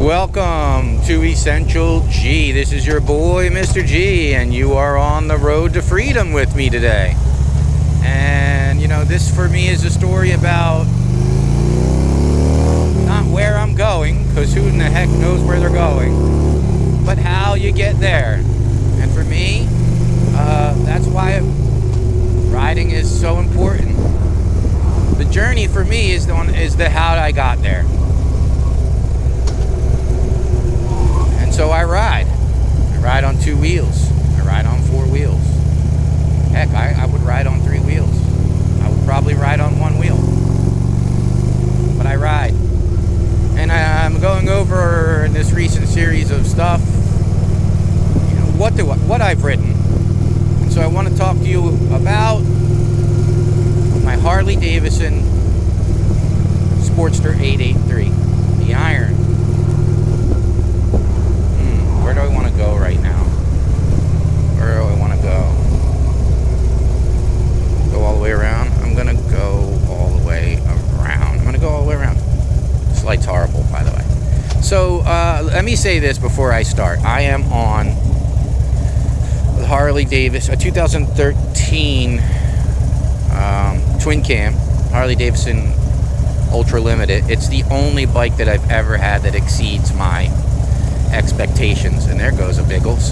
welcome to Essential G. This is your boy, Mr. G, and you are on the road to freedom with me today. And, this for me is a story about not where I'm going, because who in the heck knows where they're going, but how you get there. And for me, that's why riding is so important. The journey for me is the how I got there. And so I ride. I ride on 2 wheels. I ride on 4 wheels. Heck, I would ride on 3 wheels. I would probably ride on 1 wheel. But I ride. And I'm going over in this recent series of stuff, what I've ridden. And so I want to talk to you about my Harley Davidson Sportster 883, the Iron. Where do I want to go right now? Where do I want to go? Go all the way around? I'm going to go all the way around. I'm going to go all the way around. This light's horrible, by the way. So, let me say this before I start. I am on the Harley Davidson, a 2013 twin cam, Harley Davidson Ultra Limited. It's the only bike that I've ever had that exceeds my expectations. And there goes a Biggles.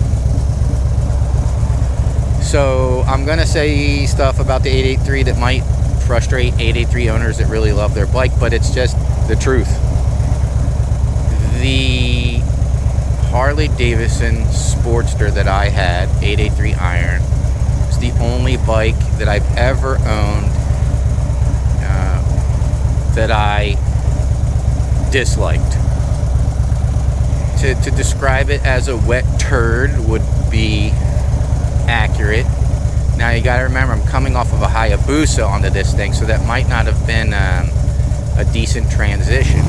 So I'm going to say stuff about the 883 that might frustrate 883 owners that really love their bike, but it's just the truth. The Harley Davidson Sportster that I had, 883 Iron, is the only bike that I've ever owned that I disliked. To describe it as a wet turd would be accurate. Now you gotta remember, I'm coming off of a Hayabusa onto this thing, so that might not have been a decent transition.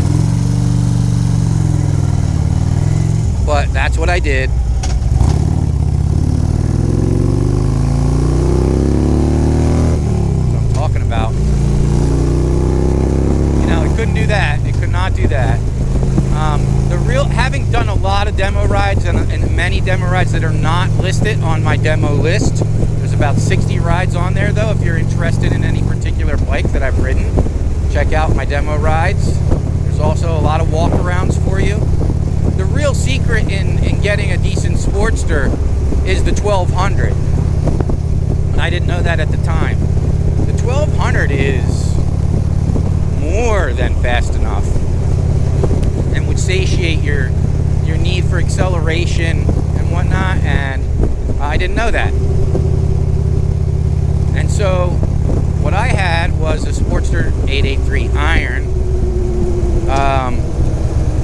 But that's what I did. That's what I'm talking about. It couldn't do that. It could not do that. Having done a lot of demo rides and many demo rides that are not listed on my demo list. There's about 60 rides on there, though. If you're interested in any particular bike that I've ridden, check out my demo rides. There's also a lot of walkarounds for you. The real secret in getting a decent Sportster is the 1200. I didn't know that at the time. The 1200 is more than fast enough and would satiate your need for acceleration and whatnot, and I didn't know that. And so what I had was a Sportster 883 Iron.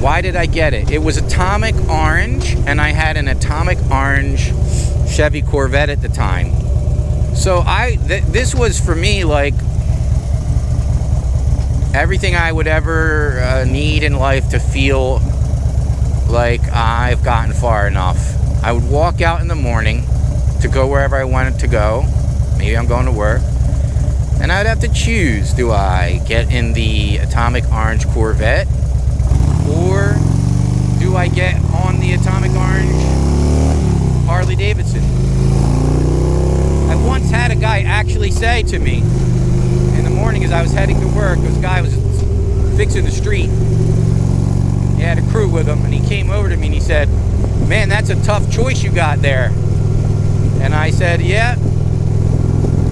Why did I get it? It was atomic orange, and I had an atomic orange Chevy Corvette at the time. So this was for me like everything I would ever need in life to feel like I've gotten far enough. I would walk out in the morning to go wherever I wanted to go. Maybe I'm going to work. And I'd have to choose. Do I get in the atomic orange Corvette? Or do I get on the atomic orange Harley Davidson? I once had a guy actually say to me in the morning as I was heading to work, this guy was fixing the street. He had a crew with him, and he came over to me and he said, "Man, that's a tough choice you got there." And I said, "Yeah,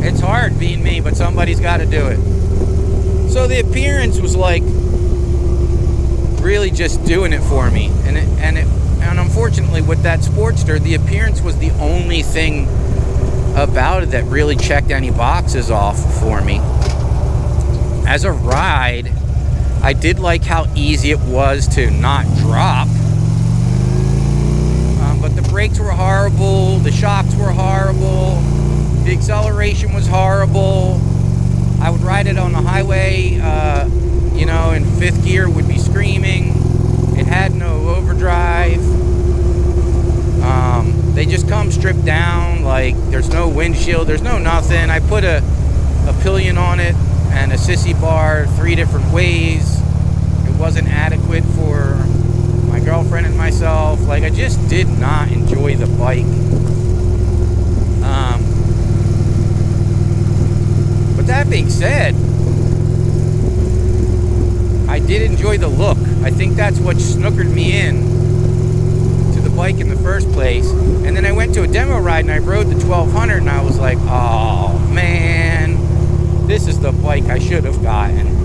it's hard being me, but somebody's got to do it." So the appearance was like really just doing it for me, and unfortunately with that Sportster, the appearance was the only thing about it that really checked any boxes off for me. As a ride, I did like how easy it was to not drop, but the brakes were horrible, the shocks were horrible, the acceleration was horrible. I would ride it on the highway, in 5th gear, would be screaming. It had no overdrive. They just come stripped down, like there's no windshield, there's no nothing. I put a pillion on it and a sissy bar 3 different ways. It wasn't adequate for my girlfriend girlfriend and myself. Like, I just did not enjoy the bike. But that being said, I did enjoy the look. I think that's what snookered me in to the bike in the first place. And then I went to a demo ride and I rode the 1200 and I was like, oh man, this is the bike I should have gotten.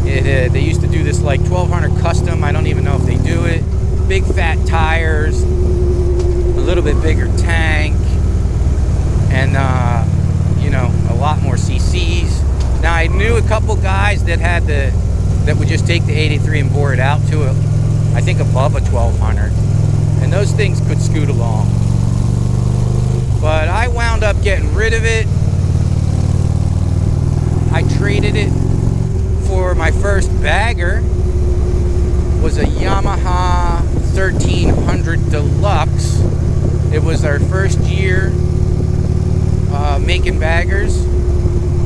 They used to do this like 1200 custom. I don't even know if they do it. Big fat tires, a little bit bigger tank, and you know, a lot more CCs. Now I knew a couple guys that had that would just take the 83 and bore it out to it, I think above a 1200, and those things could scoot along. But I wound up getting rid of it. I traded it for my first bagger. Was a Yamaha 1300 Deluxe. It was our first year making baggers,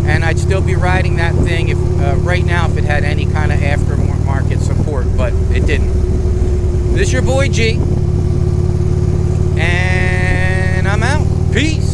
and I'd still be riding that thing if right now if it had any kind of aftermarket support, but it didn't. This your boy G, and I'm out. Peace.